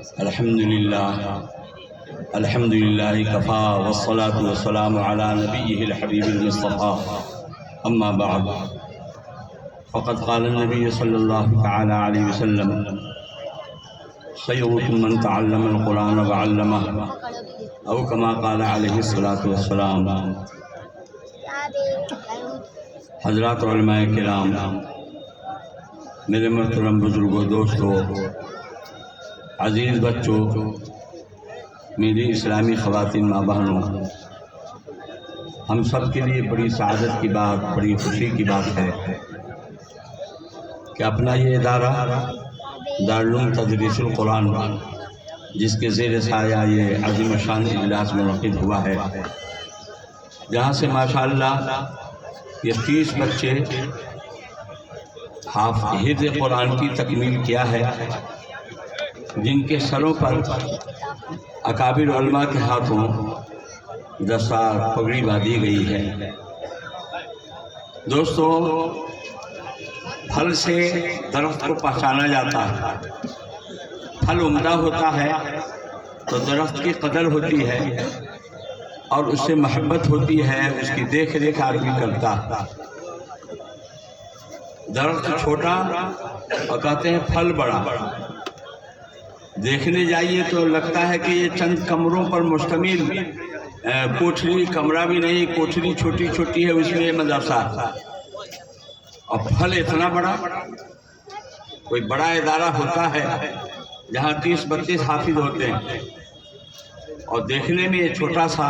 الحمد للہ کفا والصلاة والسلام علی نبیہ الحبیب المصطفى اما بعد فقد قال النبی صلی اللہ تعالی علیہ وسلم خیرکم من تعلم القرآن وعلمہ او کما قال علیہ الصلاة والسلام۔ حضرات علماء کرام، میرے محترم بزرگوں، دوستوں، عزیز بچوں، میری اسلامی خواتین ماں بہنوں، ہم سب کے لیے بڑی سعادت کی بات، بڑی خوشی کی بات ہے کہ اپنا یہ ادارہ دارالعلوم تدریس القرآن، جس کے زیر سایہ یہ عظیم شان اجلاس منعقد ہوا ہے، جہاں سے ماشاءاللہ یہ 30 بچے حفظ قرآن کی تکمیل کیا ہے، جن کے سروں پر اکابر علماء کے ہاتھوں دستار پگڑی باندھی گئی ہے۔ دوستو، پھل سے درخت کو پہچانا جاتا ہے، پھل عمدہ ہوتا ہے تو درخت کی قدر ہوتی ہے اور اس سے محبت ہوتی ہے، اس کی دیکھ ریکھ آدمی کرتا۔ درخت چھوٹا اور کہتے ہیں پھل بڑا، دیکھنے جائیے تو لگتا ہے کہ یہ چند کمروں پر مشتمل کوٹھری، کمرہ بھی نہیں، کوٹھری چھوٹی چھوٹی ہے، اس میں یہ مدرسہ، اور پھل اتنا بڑا۔ کوئی بڑا ادارہ ہوتا ہے جہاں 30-32 حافظ ہوتے ہیں، اور دیکھنے میں یہ چھوٹا سا،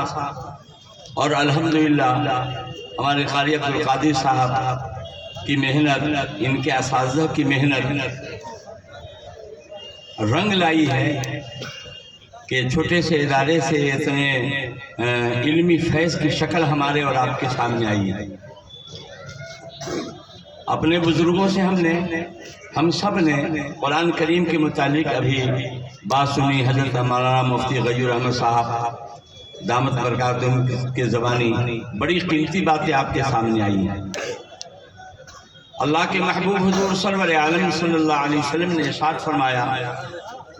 اور الحمدللہ ہمارے قاری عبدالقادر صاحب کی محنت، ان کے اساتذہ کی محنت رنگ لائی ہے کہ چھوٹے سے ادارے سے اتنے علمی فیض کی شکل ہمارے اور آپ کے سامنے آئی ہے۔ اپنے بزرگوں سے ہم سب نے قرآن کریم کے متعلق ابھی بات سنی۔ حضرت مولانا مفتی غیور احمد صاحب دامت برکاتہم کے زبانی بڑی قیمتی باتیں آپ کے سامنے آئی ہیں۔ اللہ کے محبوب حضور سرور عالم صلی اللہ علیہ وسلم نے ارشاد فرمایا،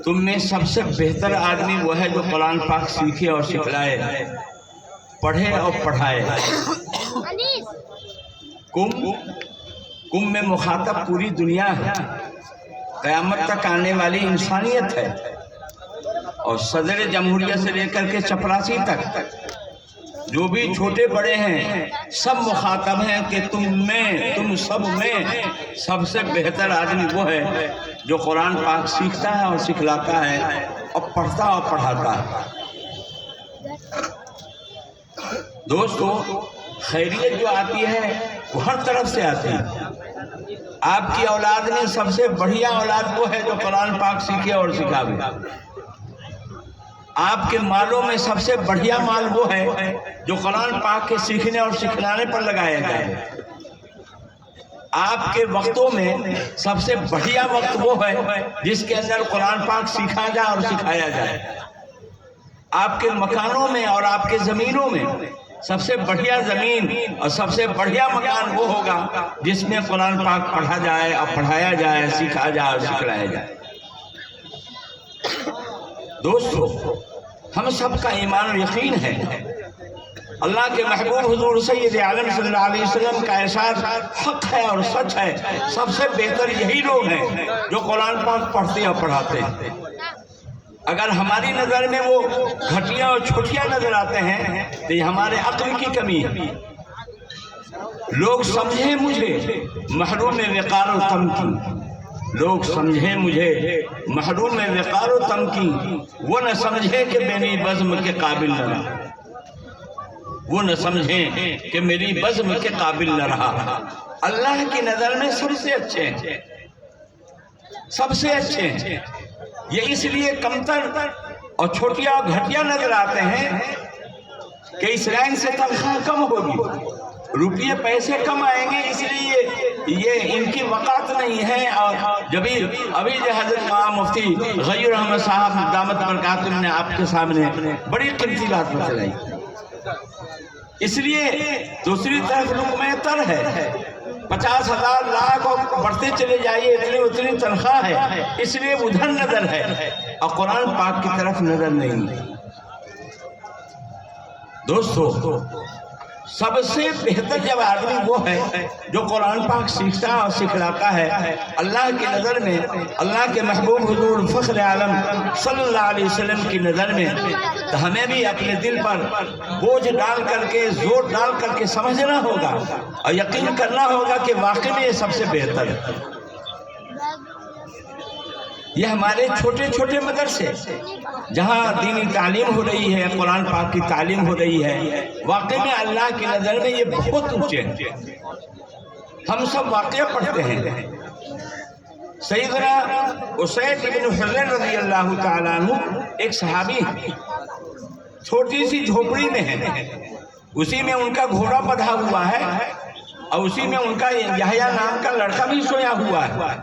تم میں سب سے بہتر آدمی وہ ہے جو قرآن پاک سیکھے اور سکھلائے، پڑھے اور پڑھائے۔ کم میں مخاطب پوری دنیا ہے، قیامت تک آنے والی انسانیت ہے، اور صدر جمہوریہ سے لے کر کے چپراسی تک جو بھی چھوٹے بڑے ہیں سب مخاطب ہیں کہ تم سب میں سب سے بہتر آدمی وہ ہے جو قرآن پاک سیکھتا ہے اور سکھلاتا ہے اور پڑھتا اور پڑھاتا ہے۔ دوستو، خیریت جو آتی ہے وہ ہر طرف سے آتی ہے۔ آپ کی اولاد میں سب سے بڑھیا اولاد وہ ہے جو قرآن پاک سیکھے اور سکھاوے۔ آپ کے مالوں میں سب سے بڑھیا مال وہ ہے جو قرآن پاک کے سیکھنے اور سکھلانے پر لگایا جائے۔ آپ کے وقتوں میں سب سے بڑھیا وقت وہ ہے جس کے اندر قرآن پاک سیکھا جائے اور سکھایا جائے۔ آپ کے مکانوں میں اور آپ کے زمینوں میں سب سے بڑھیا زمین اور سب سے بڑھیا مکان وہ ہوگا جس میں قرآن پاک پڑھا جائے اور پڑھایا جائے، سیکھا جائے اور سکھلایا جائے۔ دوستو، ہم سب کا ایمان و یقین ہے، اللہ کے محبوب حضور سید عالم صلی اللہ علیہ وسلم کا ارشاد حق ہے اور سچ ہے، سب سے بہتر یہی لوگ ہیں جو قرآن پاک پڑھتے اور پڑھاتے ہیں۔ اگر ہماری نظر میں وہ گھٹیا اور چھوٹیا نظر آتے ہیں تو یہ ہمارے عقل کی کمی ہے۔ لوگ سمجھیں مجھے محروم وقار و تمکین، لوگ سمجھیں مجھے محروم وقار و تمکین، وہ نہ سمجھیں کہ میری بزم کے قابل نہ رہا، وہ نہ سمجھیں کہ میری بزم کے قابل نہ رہا۔ اللہ کی نظر میں سب سے اچھے ہیں، سب سے اچھے ہیں۔ یہ اس لیے کمتر اور چھوٹیا اور گھٹیا نظر آتے ہیں کہ اس رینک سے تنخواہ کم ہوگی، روپیے پیسے کم آئیں گے، اس لیے یہ ان کی وقات نہیں ہے۔ اور ابھی جو حضرت مولانا مفتی غیور احمد صاحب دامت برکاتہم نے آپ کے سامنے بڑی قیمتی بات بتلائی، اس لیے دوسری طرف لقمہ تر ہے، 50,000 لاکھ اور بڑھتے چلے جائیے، اتنی تنخواہ ہے، اس لیے ادھر نظر ہے۔ اور قرآن پاک کی طرف نظر نہیں ہے۔ دوستو، سب سے بہتر جب آدمی وہ ہے جو قرآن پاک سیکھتا اور سکھلاتا ہے، اللہ کی نظر میں، اللہ کے محبوب حضور فخر عالم صلی اللہ علیہ وسلم کی نظر میں، تو ہمیں بھی اپنے دل پر بوجھ ڈال کر کے، زور ڈال کر کے سمجھنا ہوگا اور یقین کرنا ہوگا کہ واقعی میں یہ سب سے بہتر ہے۔ یہ ہمارے چھوٹے چھوٹے مدرسے جہاں دینی تعلیم ہو رہی ہے، قرآن پاک کی تعلیم ہو رہی ہے، واقعی میں اللہ کی نظر میں یہ بہت اونچے ہیں۔ ہم سب واقعہ پڑھتے ہیں۔ سیدنا اسید بن حضیر رضی اللہ تعالیٰ عنہ ایک صحابی ہیں، چھوٹی سی جھوپڑی میں ہیں، اسی میں ان کا گھوڑا بندھا ہوا ہے اور اسی میں ان کا یحییٰ نام کا لڑکا بھی سویا ہوا ہے۔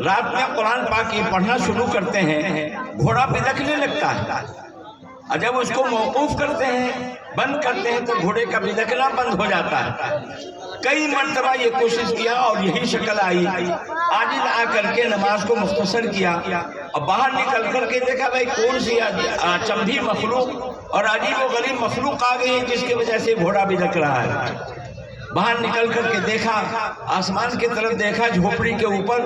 رات میں قرآن پاک کی پڑھنا شروع کرتے ہیں، گھوڑا بدکنے لگتا ہے، اور جب اس کو موقوف کرتے ہیں، بند کرتے ہیں، تو گھوڑے کا بدکنا بند ہو جاتا ہے۔ کئی مرتبہ یہ کوشش کیا اور یہی شکل آئی۔ عاجز آ کر کے نماز کو مختصر کیا اور باہر نکل کر کے دیکھا بھائی کون سی چمبھی مخلوق اور عجیب و غریب مخلوق آ گئی ہے جس کی وجہ سے گھوڑا بدک رہا ہے۔ باہر نکل کر کے دیکھا، آسمان کی طرف دیکھا، جھوپڑی کے اوپر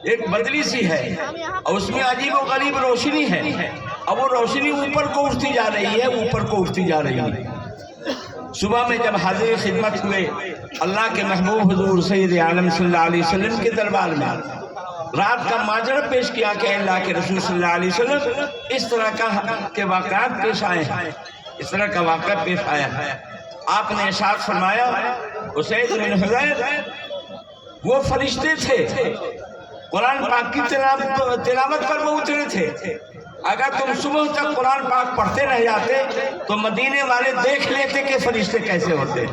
ایک بدلی سی ہے اور اس میں عجیب و غریب روشنی ہے اور وہ روشنی اوپر کو اٹھتی جا رہی ہے، اوپر کو اٹھتی جا رہی ہے۔ صبح میں جب حاضر خدمت ہوئے اللہ کے محبوب حضور سید عالم صلی اللہ علیہ وسلم کے دربار میں، رات کا ماجرا پیش کیا کہ اللہ کے رسول صلی اللہ علیہ وسلم اس طرح کے واقعات پیش آئے ہیں، اس طرح کا واقعہ پیش آیا ہے۔ آپ نے ارشاد فرمایا، اسید بن حضیر وہ فرشتے تھے، قرآن پاک کی تلاوت پر وہ اترے تھے۔ اگر تم صبح تک قرآن پاک پڑھتے رہ جاتے تو مدینے والے دیکھ لیتے کہ فرشتے کیسے ہوتے۔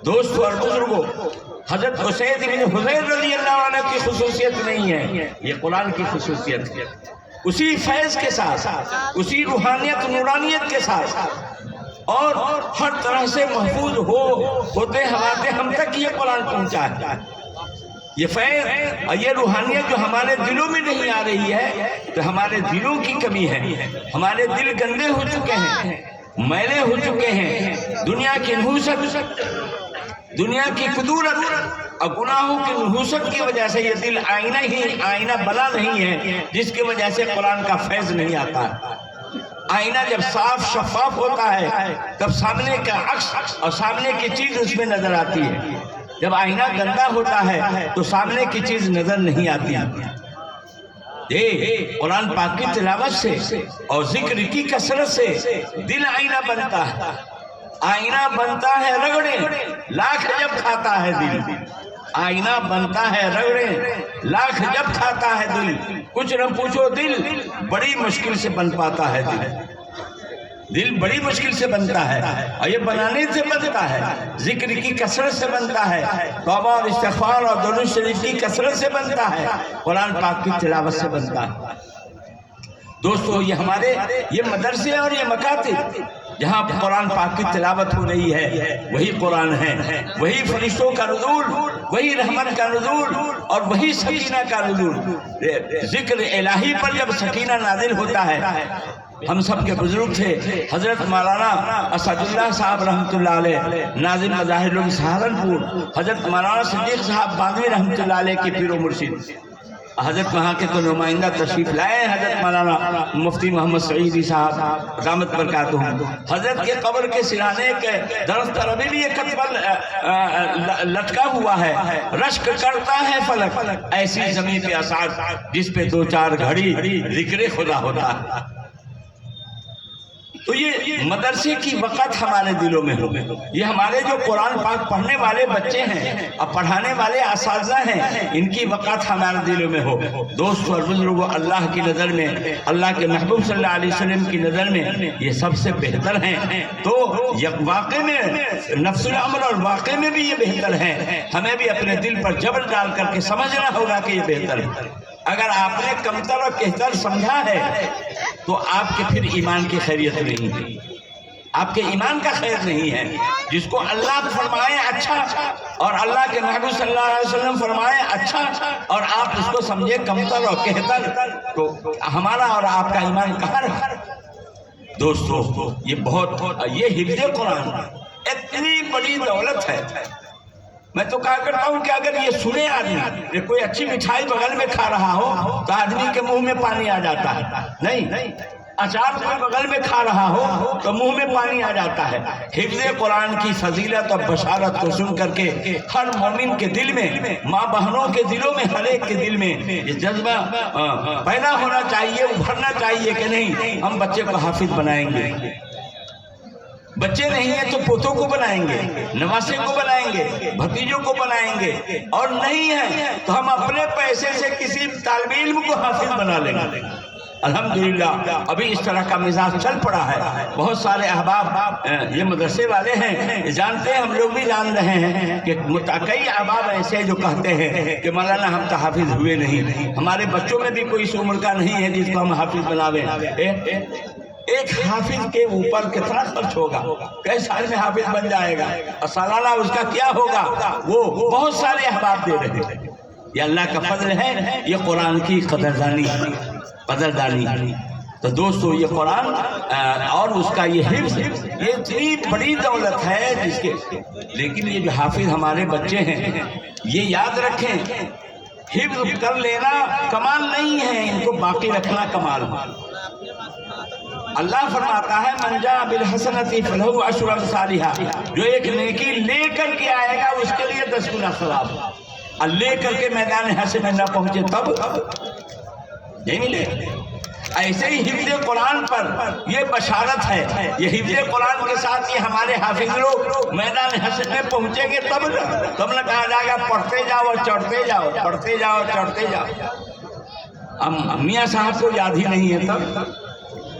دوستو اور بزرگوں، حضرت اسید بن حضیر رضی اللہ عنہ کی خصوصیت نہیں ہے، یہ قرآن کی خصوصیت ہے۔ اسی فیض کے ساتھ، اسی روحانیت نورانیت کے ساتھ اور ہر طرح سے محفوظ ہوتے ہواتے ہم تک یہ قرآن پہنچا ہے۔ یہ فیض اور یہ روحانیت جو ہمارے دلوں میں نہیں آ رہی ہے تو ہمارے دلوں کی کمی ہے۔ ہمارے دل گندے ہو چکے ہیں، میلے ہو چکے ہیں، دنیا کی نحوست، دنیا کی قدورت اور گناہوں کی نحوست کی وجہ سے یہ دل آئینہ بنا نہیں ہے، جس کی وجہ سے قرآن کا فیض نہیں آتا ہے۔ آئینہ جب صاف شفاف ہوتا ہے تب سامنے کا عکس اور سامنے کی چیز اس میں نظر آتی ہے۔ جب آئینہ گندا ہوتا ہے تو سامنے کی چیز نظر نہیں آتی۔ قرآن پاک کی تلاوت سے اور ذکر کی کثرت سے دل آئینہ بنتا ہے۔ آئینہ بنتا ہے رگڑے، لاکھ جب کھاتا ہے دل۔ آئینہ بنتا ہے رگڑے، لاکھ جب کھاتا ہے دل۔ کچھ نہ پوچھو دل بڑی مشکل سے بن پاتا ہے۔ دل بڑی مشکل سے بنتا ہے اور یہ بنانے سے بنتا ہے، ذکر کی کثرت سے بنتا ہے، توبہ اور استغفار اور درود شریف کی کثرت سے بنتا ہے، قرآن پاک کی تلاوت سے بنتا ہے۔ دوستو، یہ مدرسے اور یہ مکاتب جہاں قرآن پاک کی تلاوت ہو رہی ہے وہی قرآن ہے، وہی فرشتوں کا نزول، وہی رحمت کا نزول اور وہی سکینہ کا نزول۔ ذکر الہی پر جب سکینہ نازل ہوتا ہے، ہم سب کے بزرگ تھے حضرت مولانا اسد اللہ صاحب رحمۃ اللہ علیہ، ناظم مظاہر العلوم سہارنپور، حضرت مولانا صدیق صاحب باندھوی رحمۃ اللہ علیہ کی پیر و مرشد، حضرت وہاں کے تو نمائندہ تشریف لائے حضرت مولانا مفتی محمد سعیدی صاحب دامت برکاتہ، حضرت کے قبر کے سرانے کے درخت پر ابھی بھی یہ کتبہ لٹکا ہوا ہے، رشک کرتا ہے فلک ایسی زمین پہ اثار جس پہ دو چار گھڑی ذکر خدا ہوتا ہے۔ تو یہ مدرسے کی وقت ہمارے دلوں میں ہو، یہ ہمارے جو قرآن پاک پڑھنے والے بچے ہیں اور پڑھانے والے اساتذہ ہیں، ان کی وقت ہمارے دلوں میں ہو۔ دوستو اور بزرگوں، اللہ کی نظر میں، اللہ کے محبوب صلی اللہ علیہ وسلم کی نظر میں یہ سب سے بہتر ہیں۔ تو واقع میں نفس الامر اور واقع میں بھی یہ بہتر ہے۔ ہمیں بھی اپنے دل پر جبر ڈال کر کے سمجھنا ہوگا کہ یہ بہتر ہے۔ اگر آپ نے کمتر اور کہتر سمجھا ہے تو آپ کے پھر ایمان کی خیریت نہیں ہے۔ آپ کے ایمان کا خیر نہیں ہے. جس کو اللہ فرمائے اچھا اور اللہ کے محبوب صلی اللہ علیہ وسلم فرمائے اچھا اور آپ اس کو سمجھے کمتر اور کہتر، تو ہمارا اور آپ کا ایمان کہاں رہا؟ دوستو یہ حفظ قرآن اتنی بڑی دولت ہے. میں تو کہا کرتا ہوں کہ اگر یہ سنے آدمی، کوئی اچھی مٹھائی بغل میں کھا رہا ہو تو آدمی کے منہ میں پانی آ جاتا ہے. نہیں، اچار کوئی بغل میں کھا رہا ہو تو منہ میں پانی آ جاتا ہے. حفظ قرآن کی فضیلت اور بشارت کو سن کر کے ہر مومن کے دل میں، ماں بہنوں کے دلوں میں، ہر ایک کے دل میں یہ جذبہ پیدا ہونا چاہیے، ابھرنا چاہیے کہ نہیں ہم بچے کو حافظ بنائیں گے. بچے نہیں ہیں تو پوتوں کو بنائیں گے، نواسے کو بنائیں گے، بھتیجوں کو بنائیں گے، اور نہیں ہے تو ہم اپنے پیسے سے کسی طالب علم کو حافظ بنا لیں گے. الحمدللہ ابھی اس طرح کا مزاج چل پڑا ہے. بہت سارے احباب یہ مدرسے والے ہیں، جانتے ہیں، ہم لوگ بھی جان رہے ہیں کہ کئی احباب ایسے جو کہتے ہیں کہ مولانا ہم تو حافظ ہوئے نہیں، ہمارے بچوں میں بھی کوئی اس عمر کا نہیں ہے جس کو ہم حافظ بناویں. ایک حافظ کے اوپر کتنا خرچ ہوگا؟ کئی سال میں حافظ بن جائے گا اور سالانہ اس کا کیا ہوگا؟ وہ بہت سارے احباب دے رہے ہیں. یہ اللہ کا فضل ہے، یہ قرآن کی قدردانی. تو دوستو یہ قرآن اور اس کا یہ حفظ یہ اتنی بڑی دولت ہے جس کے، لیکن یہ جو حافظ ہمارے بچے ہیں یہ یاد رکھیں، حفظ کر لینا کمال نہیں ہے، ان کو باقی رکھنا کمال ہے. اللہ فرماتا ہے من جاء بالحسنۃ فلہ عشر امثالھا، جو ایک نیکی لے کر کے آئے گا اس کے لیے 10 گنا ثواب. اور لے کر کے میدان حشر میں نہ پہنچے تب نہیں ملے. ایسے ہی حفظ قرآن پر یہ بشارت ہے. یہ حفظ قرآن کے ساتھ یہ ہمارے حافظ لوگ میدان حشر میں پہنچیں گے تب نہ کہا جائے گا پڑھتے جاؤ چڑھتے جاؤ، پڑھتے جاؤ چڑھتے جاؤ. ہم میاں صاحب کو یاد ہی نہیں ہے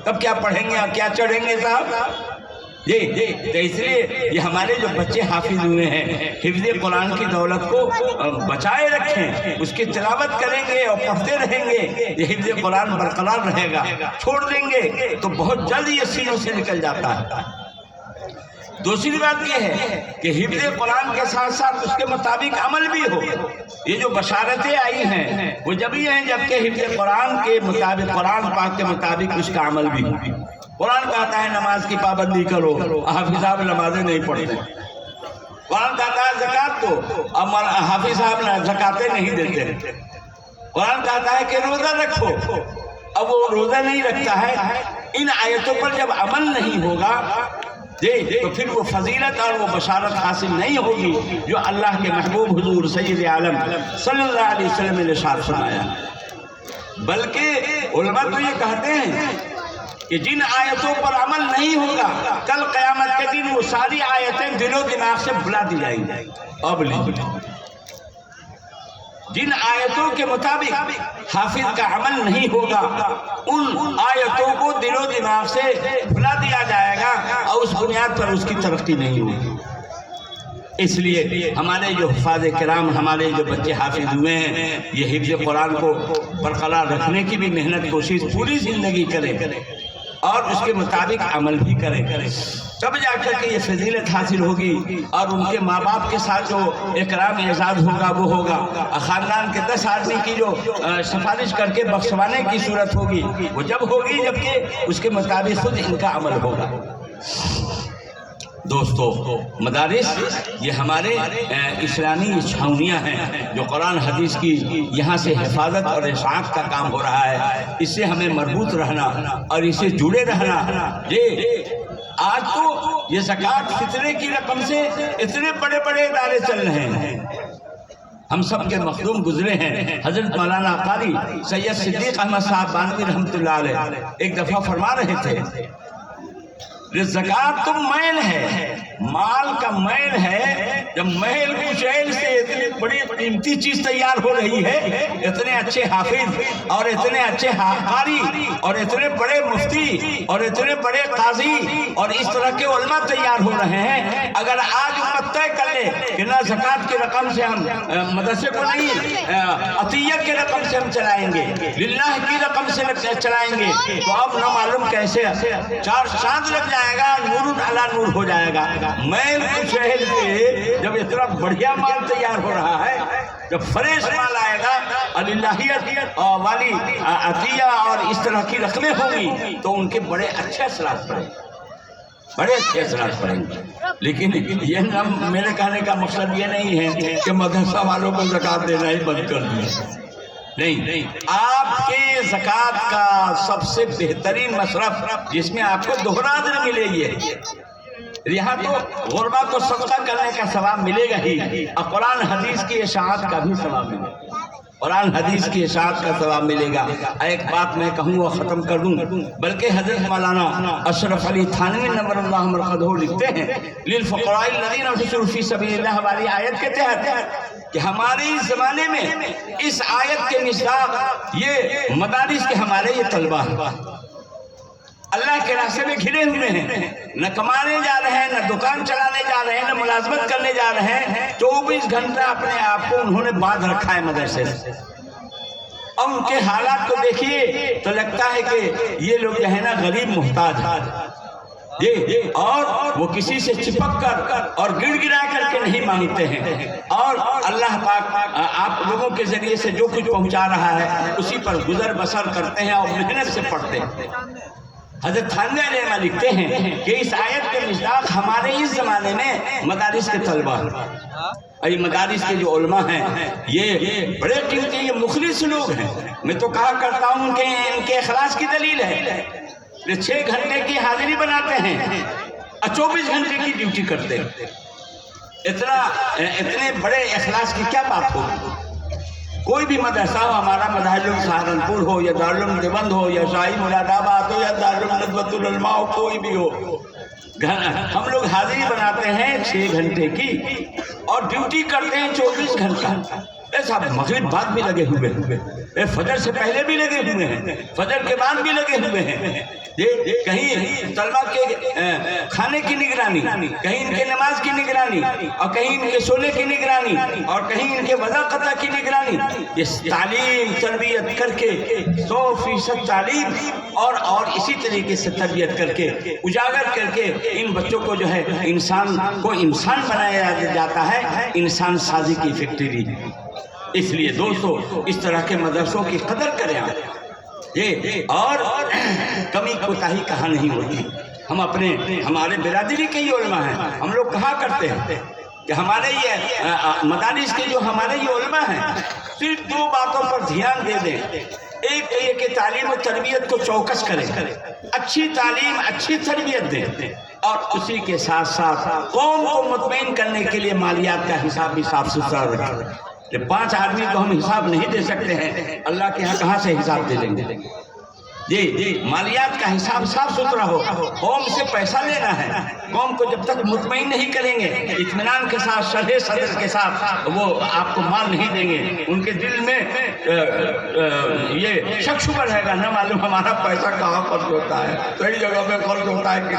تب کیا پڑھیں گے اور کیا چڑھیں گے صاحب. تو اس لیے یہ ہمارے جو بچے حافظ ہوئے ہیں حفظ قرآن کی دولت کو بچائے رکھیں، اس کی تلاوت کریں گے اور پڑھتے رہیں گے. یہ حفظ قرآن برقرار رہے گا. چھوڑ دیں گے تو بہت جلد یہ سینوں سے نکل جاتا ہے. دوسری بات یہ ہے کہ حفظ قرآن کے ساتھ ساتھ اس کے مطابق عمل بھی ہو. یہ جو بشارتیں آئی ہیں وہ جب ہی ہیں جبکہ حفظ قرآن کے مطابق، قرآن پاک کے مطابق اس کا عمل بھی ہو. قرآن کہتا ہے نماز کی پابندی کرو، حافظ صاحب نمازیں نہیں پڑھتے. قرآن کہتا ہے زکوٰۃ کو، اب حافظ صاحب زکاتیں نہیں دیتے. قرآن کہتا ہے کہ روزہ رکھو، اب وہ روزہ نہیں رکھتا ہے. ان آیتوں پر جب عمل نہیں ہوگا تو پھر وہ فضیلت اور وہ بشارت حاصل نہیں ہوگی جو اللہ کے محبوب حضور سید عالم صلی اللہ علیہ وسلم نے ارشاد فرمایا. بلکہ علماء تو یہ کہتے ہیں کہ جن آیتوں پر عمل نہیں ہوگا کل قیامت کے دن وہ ساری آیتیں دل و دماغ سے بھلا دی جائیں گی. اب جن آیتوں کے مطابق حافظ کا عمل نہیں ہوگا ان آیتوں کو دل و دماغ سے بھلا دیا جائے گا اور اس بنیاد پر اس کی ترقی نہیں ہوگی. اس لیے ہمارے جو حفاظ کرام، ہمارے جو بچے حافظ ہوئے ہیں، یہ حفظ قرآن کو برقرار رکھنے کی بھی محنت کوشش پوری زندگی کریں اور اس کے مطابق عمل بھی کریں. تب جا کر کے یہ فضیلت حاصل ہوگی اور ان کے ماں باپ کے ساتھ جو اکرام اعزاز ہوگا وہ ہوگا. خاندان کے 10 آدمی کی جو سفارش کر کے بخشوانے کی صورت ہوگی وہ جب ہوگی جبکہ اس کے مطابق خود ان کا عمل ہوگا. دوستو مدارس یہ ہمارے اسلامی چھاونیاں ہیں جو قرآن حدیث کی یہاں سے حفاظت اور اشاعت کا کام ہو رہا ہے. اس سے ہمیں مربوط رہنا اور اس سے جڑے رہنا. آج تو یہ زکوٰۃ فطرے کی رقم سے اتنے بڑے بڑے ادارے چل رہے ہیں. ہم سب کے مخدوم گزرے ہیں حضرت مولانا قاری سید صدیق احمد صاحب بانوی رحمۃ اللہ علیہ ایک دفعہ فرما رہے تھے زکوٰۃ تو میل ہے، مال کا میل ہے. جب محل کشیل سے اتنی بڑی قیمتی چیز تیار ہو رہی ہے، اتنے اچھے حافظ اور اتنے اچھے قاری اور اتنے بڑے مفتی اور اتنے بڑے قاضی اور اس طرح کے علماء تیار ہو رہے ہیں، اگر آج امت طے کر لے کہ نہ زکوٰۃ کی رقم سے ہم مدرسے کو نہیں، عطیہ کی رقم سے ہم چلائیں گے، للہ کی رقم سے چلائیں گے، تو اب نہ معلوم کیسے 4 چاند لگ جائیں جائے گا، نور علی نور ہو جائے گا۔ میں اس شہر سے جب اتنا بڑھیا مال تیار ہو رہا ہے، جب فریش مال آئے گا، الہیت والی عطیہ اور اس طرح کی رقمیں ہوں گی تو ان کے بڑے اچھے اثرات پڑیں گے، بڑے اچھے اثرات پڑیں گے۔ لیکن یہ نہ، میرے کہنے کا مقصد یہ نہیں ہے کہ مدرسہ والوں کو زکوٰۃ دینا ہی بند کر دیں، نہیں، آپ کے زکوٰۃ کا سب سے بہترین مصرف جس میں آپ کو دوہرا اجر ملے گی، یہاں تو غربا کو صدقہ کرنے کا ثواب ملے گا ہی، اور قرآن حدیث کی اشاعت کا بھی ثواب ملے گا، قرآن حدیث کی اشاعت کا ثواب ملے گا۔ ایک بات میں کہوں اور ختم کر دوں، بلکہ حضرت مولانا اشرف علی تھانوی نور اللہ مرقدہ لکھتے ہیں للفقراء الذین احصروا فی سبیل اللہ والی آیت کے تحت کہ ہمارے اس زمانے میں اس آیت کے مصداق یہ مدارس کے ہمارے یہ طلبہ ہیں، اللہ کے راستے میں گھرے ہوئے ہیں، نہ کمانے جا رہے ہیں، نہ دکان چلانے جا رہے ہیں، نہ ملازمت کرنے جا رہے ہیں، 24 گھنٹہ اپنے آپ کو انہوں نے باندھ رکھا ہے مدرسے سے، اور ان کے حالات کو دیکھیے تو لگتا ہے کہ یہ لوگ جو ہے نا غریب محتاج ہیں، اور وہ کسی سے چپک کر اور گڑ گڑا کر کے نہیں مانگتے ہیں، اور اللہ پاک آپ لوگوں کے ذریعے سے جو کچھ پہنچا رہا ہے اسی پر گزر بسر کرتے ہیں اور محنت سے پڑھتے ہیں۔ حضرت تھانوی رحمہ لکھتے ہیں کہ اس آیت کے مصداق ہمارے اس زمانے میں مدارس کے طلبہ ہیں، اور یہ مدارس کے جو علماء ہیں یہ بڑے قیمتی، یہ مخلص لوگ ہیں۔ میں تو کہا کرتا ہوں کہ ان کے اخلاص کی دلیل ہے، یہ 6 گھنٹے کی حاضری بناتے ہیں اور 24 گھنٹے کی ڈیوٹی کرتے ہیں، اتنے بڑے اخلاص کی کیا بات ہوگی؟ کوئی بھی مدرسہ ہو، ہمارا مدارس سہارنپور ہو یا دارالعلوم دیوبند ہو یا شاہی مراد آباد ہو یا دارالعلوم ندوۃ العلماء ہو، کوئی بھی ہو، ہم لوگ حاضری بناتے ہیں 6 گھنٹے کی اور ڈیوٹی کرتے ہیں 24 گھنٹہ۔ صاحب مغرب بعد بھی لگے ہوئے ہیں، فجر سے پہلے بھی لگے ہوئے ہیں، فجر کے بعد بھی لگے ہوئے ہیں، کہیں طلبہ کے کھانے کی نگرانی، کہیں ان کے نماز کی نگرانی، اور کہیں ان کے سونے کی نگرانی، اور کہیں ان کے وضع قطع کی نگرانی۔ یہ تعلیم تربیت کر کے 100% تعلیم اور اسی طریقے سے تربیت کر کے اجاگر کر کے ان بچوں کو جو ہے انسان کو انسان بنایا جاتا ہے، انسان سازی کی فیکٹری۔ اس لیے دوستو اس طرح کے مدرسوں کی قدر کریں آپ، یہ اور کمی کوتاہی کہاں نہیں ہوتی۔ ہمارے برادری کے ہی علماء ہیں، ہم لوگ کہا کرتے ہیں کہ ہمارے یہ مدارس کے جو ہمارے یہ علماء ہیں صرف 2 باتوں پر دھیان دے دیں، ایک یہ کہ تعلیم و تربیت کو چوکس کریں، اچھی تعلیم اچھی تربیت دیں، اور اسی کے ساتھ ساتھ قوم کو مطمئن کرنے کے لیے مالیات کا حساب بھی صاف ستھرا رکھیں۔ کہ 5 آدمی کو ہم حساب نہیں دے سکتے ہیں، اللہ کے ہاں کہاں سے حساب دے لیں گے؟ جی مالیات کا حساب صاف ستھرا ہو، قوم سے پیسہ لینا ہے، قوم کو جب تک مطمئن نہیں کریں گے، اطمینان کے ساتھ شرح صدر کے ساتھ وہ آپ کو مال نہیں دیں گے، ان کے دل میں یہ شک شبہ رہے گا، نہ معلوم ہمارا پیسہ کہاں خرچ ہوتا ہے، صحیح جگہ پہ خرچ ہوتا ہے کہ